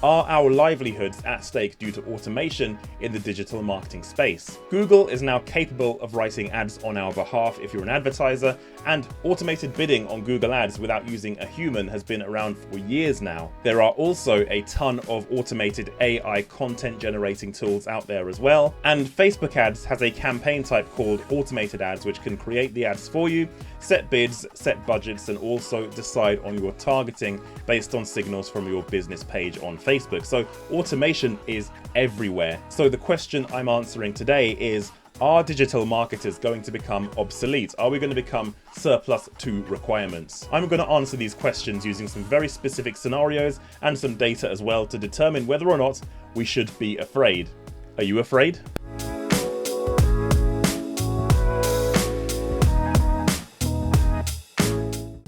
Are our livelihoods at stake due to automation in the digital marketing space? Google is now capable of writing ads on our behalf if you're an advertiser, and automated bidding on Google Ads without using a human has been around for years now. There are also a ton of automated AI content generating tools out there as well, and Facebook Ads has a campaign type called automated ads, which can create the ads for you, set bids, set budgets, and also decide on your targeting based on signals from your business page on Facebook. So automation is everywhere. So the question I'm answering today is, are digital marketers going to become obsolete? Are we going to become surplus to requirements? I'm going to answer these questions using some very specific scenarios and some data as well to determine whether or not we should be afraid. Are you afraid?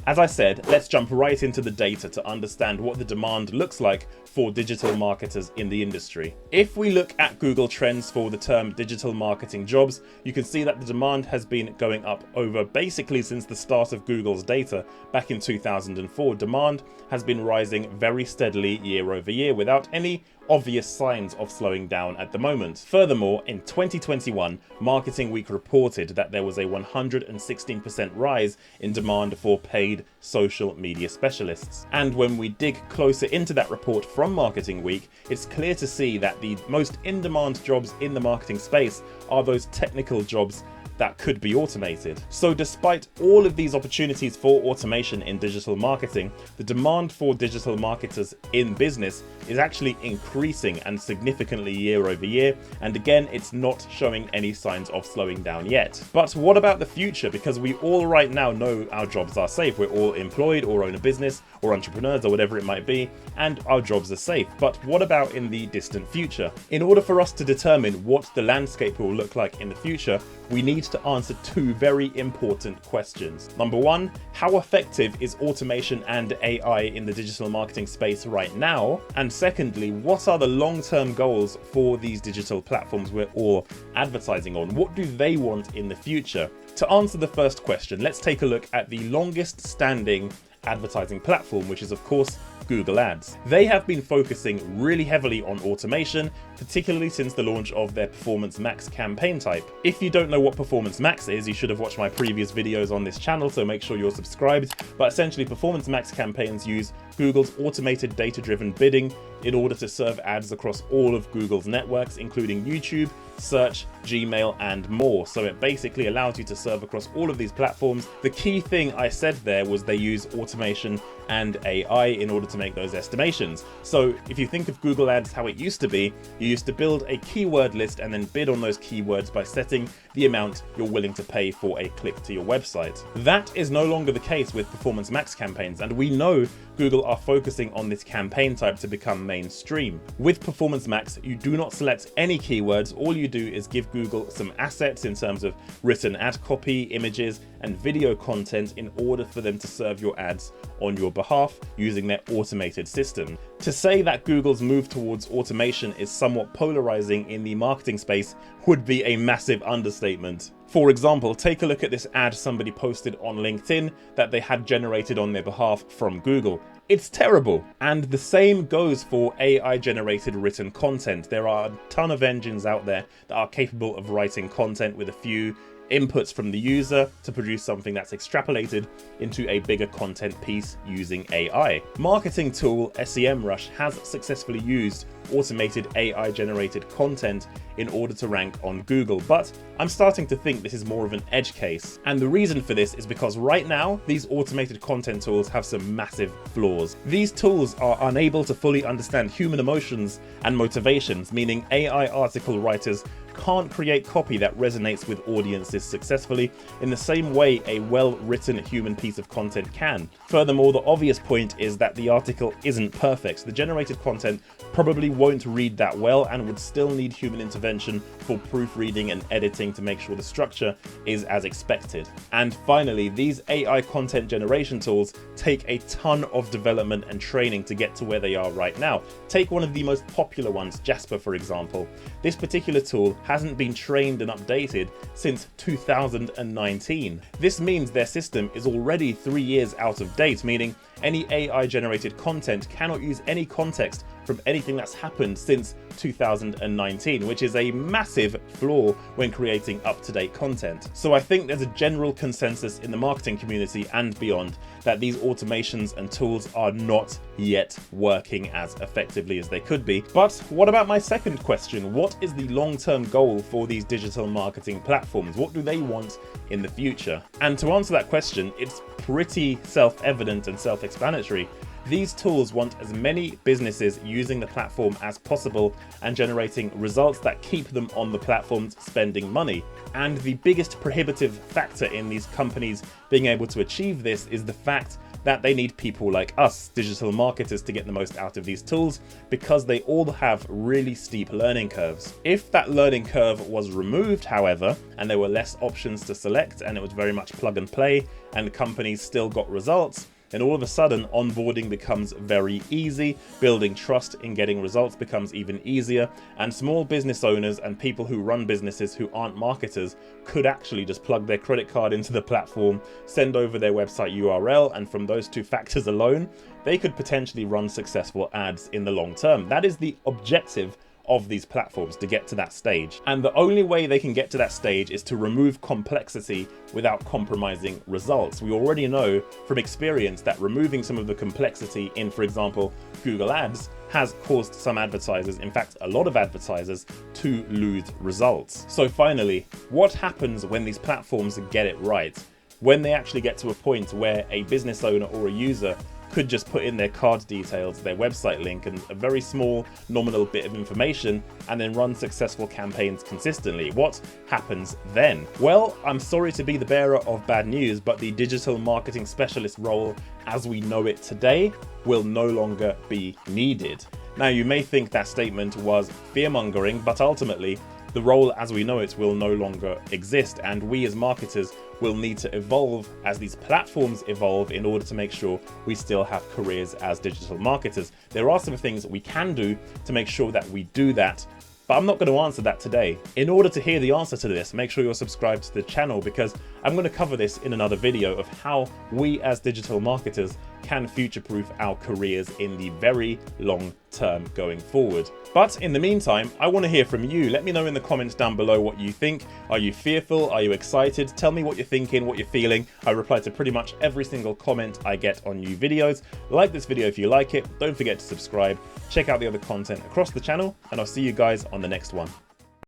As I said, let's jump right into the data to understand what the demand looks like for digital marketers in the industry. If we look at Google Trends for the term digital marketing jobs, you can see that the demand has been going up over basically since the start of Google's data back in 2004. Demand has been rising very steadily year over year without any obvious signs of slowing down at the moment. Furthermore, in 2021, Marketing Week reported that there was a 116% rise in demand for paid social media specialists. And when we dig closer into that report from Marketing Week, it's clear to see that the most in-demand jobs in the marketing space are those technical jobs that could be automated. So despite all of these opportunities for automation in digital marketing, the demand for digital marketers in business is actually increasing and significantly year over year. And again, it's not showing any signs of slowing down yet. But what about the future? Because we all right now know our jobs are safe. We're all employed or own a business or entrepreneurs or whatever it might be, and our jobs are safe. But what about in the distant future? In order for us to determine what the landscape will look like in the future, we need to answer two very important questions. Number one, how effective is automation and AI in the digital marketing space right now? And secondly, what are the long-term goals for these digital platforms we're all advertising on? What do they want in the future? To answer the first question, let's take a look at the longest standing advertising platform, which is of course Google Ads. They have been focusing really heavily on automation, particularly since the launch of their Performance Max campaign type. If you don't know what Performance Max is, you should have watched my previous videos on this channel, so make sure you're subscribed. But essentially, Performance Max campaigns use Google's automated data-driven bidding in order to serve ads across all of Google's networks, including YouTube, Search, Gmail, and more. So it basically allows you to serve across all of these platforms. The key thing I said there was they use automation and AI in order to make those estimations. So if you think of Google Ads how it used to be, you used to build a keyword list and then bid on those keywords by setting the amount you're willing to pay for a click to your website. That is no longer the case with Performance Max campaigns, and we know Google are focusing on this campaign type to become mainstream. With Performance Max, you do not select any keywords. All you do is give Google some assets in terms of written ad copy, images, and video content in order for them to serve your ads on your behalf using their automated system. To say that Google's move towards automation is somewhat polarizing in the marketing space would be a massive understatement. For example, take a look at this ad somebody posted on LinkedIn that they had generated on their behalf from Google. It's terrible. And the same goes for AI generated written content. There are a ton of engines out there that are capable of writing content with a few inputs from the user to produce something that's extrapolated into a bigger content piece using AI. Marketing tool SEMrush has successfully used automated AI generated content in order to rank on Google, but I'm starting to think this is more of an edge case. And the reason for this is because right now, these automated content tools have some massive flaws. These tools are unable to fully understand human emotions and motivations, meaning AI article writers can't create copy that resonates with audiences successfully in the same way a well-written human piece of content can. Furthermore, the obvious point is that the article isn't perfect. The generated content probably won't read that well and would still need human intervention for proofreading and editing to make sure the structure is as expected. And finally, these AI content generation tools take a ton of development and training to get to where they are right now. Take one of the most popular ones, Jasper, for example. This particular tool hasn't been trained and updated since 2019. This means their system is already 3 years out of date, meaning any AI generated content cannot use any context from anything that's happened since 2019, which is a massive flaw when creating up-to-date content. So I think there's a general consensus in the marketing community and beyond that these automations and tools are not yet working as effectively as they could be. But what about my second question? What is the long-term goal for these digital marketing platforms? What do they want in the future? And to answer that question, it's pretty self-evident and self-explanatory. These tools want as many businesses using the platform as possible and generating results that keep them on the platforms spending money. And the biggest prohibitive factor in these companies being able to achieve this is the fact that they need people like us, digital marketers, to get the most out of these tools, because they all have really steep learning curves. If that learning curve was removed, however, and there were less options to select and it was very much plug and play and companies still got results, then all of a sudden onboarding becomes very easy, building trust in getting results becomes even easier, and small business owners and people who run businesses who aren't marketers could actually just plug their credit card into the platform, send over their website URL, and from those two factors alone, they could potentially run successful ads in the long term. That is the objective of these platforms, to get to that stage. And the only way they can get to that stage is to remove complexity without compromising results. We already know from experience that removing some of the complexity in, for example, Google Ads has caused some advertisers, in fact a lot of advertisers, to lose results. So finally, what happens when these platforms get it right? When they actually get to a point where a business owner or a user could just put in their card details, their website link, and a very small nominal bit of information, and then run successful campaigns consistently. What happens then? Well, I'm sorry to be the bearer of bad news, but the digital marketing specialist role as we know it today will no longer be needed. Now, you may think that statement was fear-mongering, but ultimately, the role as we know it will no longer exist, and we as marketers will need to evolve as these platforms evolve in order to make sure we still have careers as digital marketers. There are some things we can do to make sure that we do that, but I'm not going to answer that today. In order to hear the answer to this, make sure you're subscribed to the channel, because I'm going to cover this in another video of how we as digital marketers can future-proof our careers in the very long term going forward. But in the meantime, I want to hear from you. Let me know in the comments down below what you think. Are you fearful? Are you excited? Tell me what you're thinking, what you're feeling. I reply to pretty much every single comment I get on new videos. Like this video if you like it. Don't forget to subscribe. Check out the other content across the channel, and I'll see you guys on the next one.